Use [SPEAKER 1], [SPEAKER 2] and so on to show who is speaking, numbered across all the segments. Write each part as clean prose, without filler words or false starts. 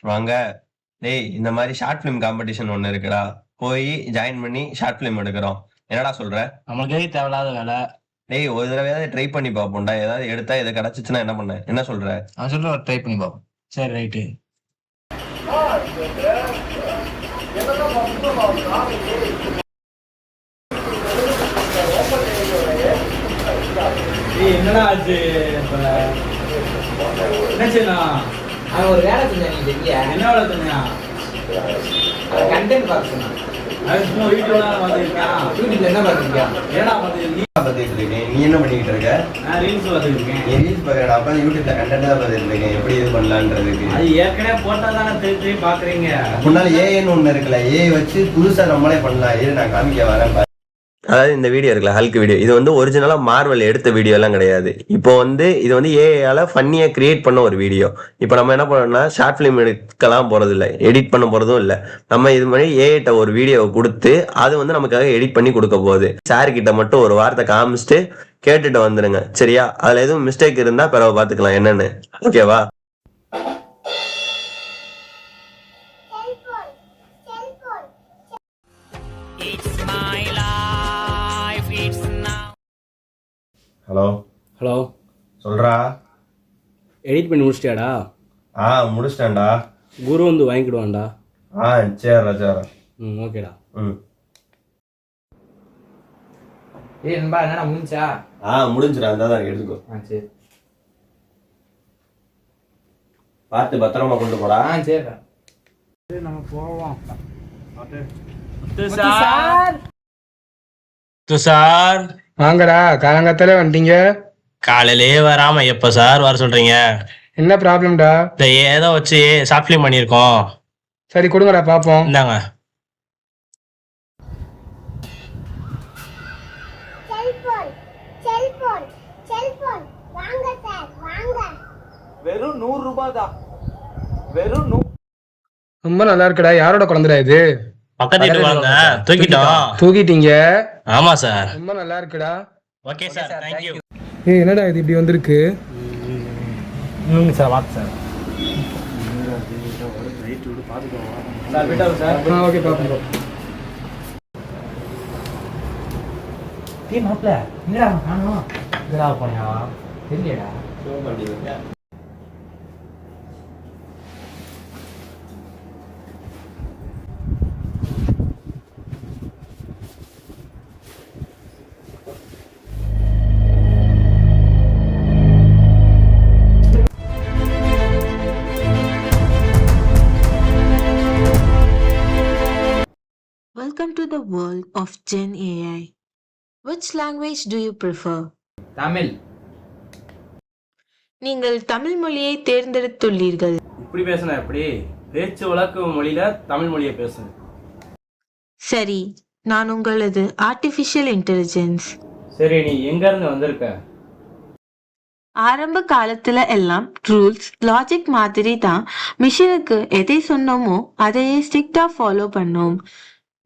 [SPEAKER 1] வாங்க. டேய், இந்த மாதிரி ஷார்ட் பிலிம் காம்படிஷன் ஒண்ணு இருக்குடா. போய் ஜாயின் பண்ணி ஷார்ட் பிலிம் எடுக்கிறோம். என்னடா சொல்ற?
[SPEAKER 2] நம்மளுக்கு எதுக்கு தேவையில்லாத வேலை?
[SPEAKER 1] டேய், ஒரு தடவையாவது ட்ரை பண்ணி பார்ப்போம்டா. ஏதாவது எடுத்தா இதை கிடைச்சிச்சுன்னா என்ன பண்ண? என்ன சொல்ற?
[SPEAKER 2] அவன் சொல்ற ட்ரை பண்ணி பார்ப்போம். சரி, ரைட்டு.
[SPEAKER 3] என்னடா ஆச்சு? என்னாச்சுண்ணா?
[SPEAKER 4] அவன் ஒரு வேலை செஞ்சான். நீ தெரியா?
[SPEAKER 3] என்ன வேலை செஞ்சா?
[SPEAKER 4] கண்டென்ட் பார்க்க சொன்னான்.
[SPEAKER 3] அது சும்மா வீட்டுல பார்த்துருக்கேன்.
[SPEAKER 4] யூடியூப்ல என்ன பார்த்துருக்கியா?
[SPEAKER 3] ஏடா பார்த்துட்டு
[SPEAKER 1] இருக்கேன். நீ என்ன பண்ணிக்கிட்டு இருக்க?
[SPEAKER 3] நான் ரீல்ஸ் பார்த்துட்டு இருக்கேன்.
[SPEAKER 1] ரீல்ஸ் பார்க்கறா? அப்ப யூடியூப்ல கண்டென்ட் தான் பார்த்துட்டு இருக்கேன். எப்படி இது பண்ணலான்றதுக்கு
[SPEAKER 3] அது ஏற்கனவே போட்டா தானே திருப்பி பாக்குறீங்க.
[SPEAKER 1] முன்னால ஏன்னு ஒண்ணு இருக்குல்ல, ஏ வச்சு புதுசா நம்மளே பண்ணலாம். ஏ நான் காமிக்க வரேன். அதாவது இந்த வீடியோ இருக்குல்ல, ஹல்க் வீடியோ, இது வந்து ஒரிஜினலா மார்வல் எடுத்த வீடியோ எல்லாம் கிடையாது. இப்போ வந்து இது வந்து ஏஐயால ஃபன்னியா கிரியேட் பண்ண ஒரு வீடியோ. இப்போ நம்ம என்ன பண்ணோம்னா ஷார்ட் பிலிம் எடுக்கலாம் போறது இல்லை, எடிட் பண்ண போறதும் இல்லை. நம்ம இது மாதிரி ஏஐட்ட ஒரு வீடியோவை கொடுத்து அது வந்து நமக்காக எடிட் பண்ணி கொடுக்க போகுது. சார் கிட்ட மட்டும் ஒரு வார்த்தை காமிச்சிட்டு கேட்டுட்டு வந்துருங்க, சரியா? அதுல எதுவும் மிஸ்டேக் இருந்தா பிறகு பாத்துக்கலாம் என்னன்னு. ஓகேவா? ஹலோ
[SPEAKER 3] ஹலோ,
[SPEAKER 1] சொல்றா.
[SPEAKER 3] எடிட் பண்ணி முடிச்சிட்டியாடா?
[SPEAKER 1] முடிச்சிட்டேன்டா.
[SPEAKER 3] குரு வந்து வாங்கிக்கிடுவான்டா.
[SPEAKER 1] சரிடா சரிடா.
[SPEAKER 3] ஓகேடா.
[SPEAKER 4] ஏய் நண்பா, என்னடா முடிஞ்சா?
[SPEAKER 1] முடிஞ்சிடா. அதான் எடுத்துக்கோ.
[SPEAKER 4] சரி.
[SPEAKER 1] பார்த்து பத்திரமா கொண்டு போடா.
[SPEAKER 4] சரிடா.
[SPEAKER 3] நம்ம போவோம்.
[SPEAKER 2] துஷார்,
[SPEAKER 5] வாங்கடா, காலங்காத்தாலே வந்துட்டீங்க.
[SPEAKER 2] காலையிலே வராம எப்ப சார் வர சொல்றீங்க?
[SPEAKER 5] என்ன ப்ராப்ளம்டா?
[SPEAKER 2] இந்த ஏதோ வச்சு ஷார்ட் பிலிம் பண்ணியிருக்கோம்.
[SPEAKER 5] சரி கொடுங்கடா பாப்போம்.
[SPEAKER 2] இந்தாங்க.
[SPEAKER 4] வெறும் 100 ரூபாய் தான். வெறும்
[SPEAKER 5] ரொம்ப நல்லா இருக்குடா. யாரோட குழந்தைடா இது?
[SPEAKER 2] பக்கத்து வீட்டு வாங்க. தூக்கிட்டோம்.
[SPEAKER 5] தூக்கிட்டீங்க?
[SPEAKER 2] ஆமா சார்.
[SPEAKER 5] ரொம்ப நல்லா இருக்குடா.
[SPEAKER 2] Okay sir, thank you.
[SPEAKER 5] ஏய், என்னடா இது இப்படி வந்திருக்கு?
[SPEAKER 2] சார் வாங்க சார்.
[SPEAKER 3] சார் விட்டாரு சார்.
[SPEAKER 5] ஓகே பாப்போம்.
[SPEAKER 4] மாப்பிள்ள என்னடா காணோம்?
[SPEAKER 2] இதா போனியா?
[SPEAKER 4] தெரியலடா.
[SPEAKER 6] Welcome to the world of Gen AI. Which language do you prefer?
[SPEAKER 4] Tamil.
[SPEAKER 6] நீங்கள் தமிழ் மொழியை தேர்ந்தெடுத்துள்ளீர்கள்.
[SPEAKER 3] இப்படி பேசணும் எப்படி? பேச்சு வழக்கு மொழியில தமிழ் மொழியை பேசணும்.
[SPEAKER 6] சரி, நான் உங்களது ஆர்டிஃபிஷியல் இன்டெலிஜென்ஸ்.
[SPEAKER 3] சரி, நீ எங்க இருந்து வந்திருக்க?
[SPEAKER 6] ஆரம்ப காலத்துல எல்லாம் ரூல்ஸ் லாஜிக் மாதிரி தான். மிஷினுக்கு எதை சொன்னோமோ அதையே ஸ்ட்ரிக்டா ஃபாலோ பண்ணோம்.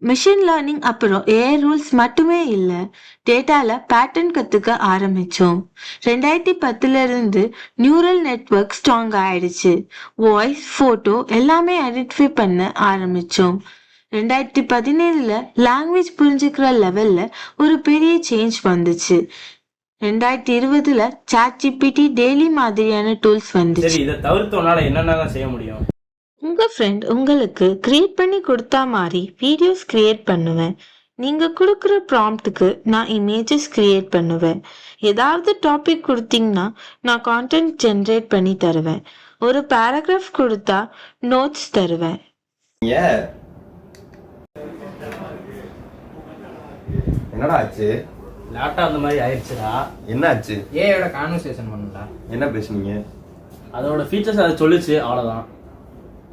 [SPEAKER 6] மிஷின் லேர்னிங் அப்புறம் ஏஐ ரூல்ஸ் மட்டுமே இல்ல, டேட்டால பேட்டர்ன் கத்துக்க ஆரம்பிச்சோம். 2010 இருந்து நியூரல் நெட்வொர்க் ஸ்ட்ராங் ஆயிடுச்சு. வாய்ஸ், போட்டோ எல்லாமே ஐடென்டிஃபை பண்ண ஆரம்பிச்சோம். 2017 லாங்குவேஜ் புரிஞ்சுக்கிற லெவல்ல ஒரு பெரிய சேஞ்ச் வந்துச்சு. 2020 ChatGPT டெய்லி மாதிரியான டூல்ஸ் வந்துச்சு.
[SPEAKER 3] சரி, இதை தவிர்த்து உன்னால என்னென்ன செய்ய முடியும்?
[SPEAKER 6] உங்க ஃப்ரெண்ட் உங்களுக்கு கிரியேட் பண்ணி கொடுத்தா மாதிரி வீடியோஸ் கிரியேட் பண்ணுவேன். நீங்க கொடுக்குற ப்ராம்ப்டுக்கு நான் இமேஜஸ் கிரியேட் பண்ணுவேன். ஏதாவது டாபிக் கொடுத்தீங்கன்னா நான் கான்டென்ட் ஜென்ரேட் பண்ணி தருவேன். ஒரு பேராகிராஃப் கொடுத்தா நோட்ஸ் தருவேன்.
[SPEAKER 1] என்னடா ஆச்சு?
[SPEAKER 3] லேப்டாப் அந்த மாதிரி ஆயிடுச்சுடா.
[SPEAKER 1] என்ன ஆச்சு?
[SPEAKER 4] ஏஐயோட கான்வர்சேஷன் பண்ணடா.
[SPEAKER 1] என்ன பேசுனீங்க?
[SPEAKER 3] அதோட ஃபீச்சர்ஸ் அதை சொல்லுச்சு, அவ்வளவுதான்.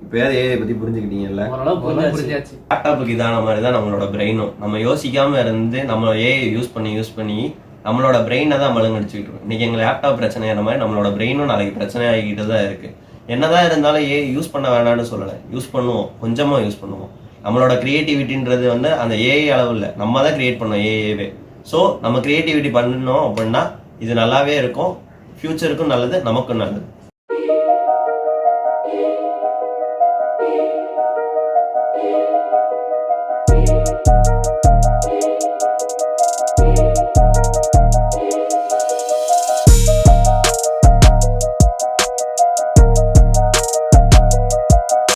[SPEAKER 1] இப்போயாவது ஏஐ பற்றி புரிஞ்சுக்கிட்டீங்கல்ல.
[SPEAKER 3] ஓரளவு புரிஞ்சாச்சு.
[SPEAKER 4] புரிஞ்சாச்சு.
[SPEAKER 1] லேப்டாப்புக்கு இதான மாதிரி தான் நம்மளோட பிரெயினும். நம்ம யோசிக்காமல் இருந்து நம்ம ஏஐ யூஸ் பண்ணி நம்மளோட பிரெயினை தான் மழுங்கடிச்சுக்கிட்டு இருக்கோம். இன்னைக்கு எங்கள் லேப்டாப் பிரச்சனையான மாதிரி நம்மளோட பிரெயினும் நாளைக்கு பிரச்சனை ஆகிக்கிட்டு தான் இருக்குது. என்னதான் இருந்தாலும் ஏஐ யூஸ் பண்ண வேணாம்னு சொல்லலை, யூஸ் பண்ணுவோம், கொஞ்சமாக யூஸ் பண்ணுவோம். நம்மளோட கிரியேட்டிவிட்டின்றது வந்து அந்த ஏஐ அளவு இல்லை, நம்ம தான் கிரியேட் பண்ணோம் ஏஐவே. ஸோ நம்ம கிரியேட்டிவிட்டி பண்ணணும் அப்படின்னா இது நல்லாவே இருக்கும், ஃப்யூச்சருக்கும் நல்லது, நமக்கும் நல்லது.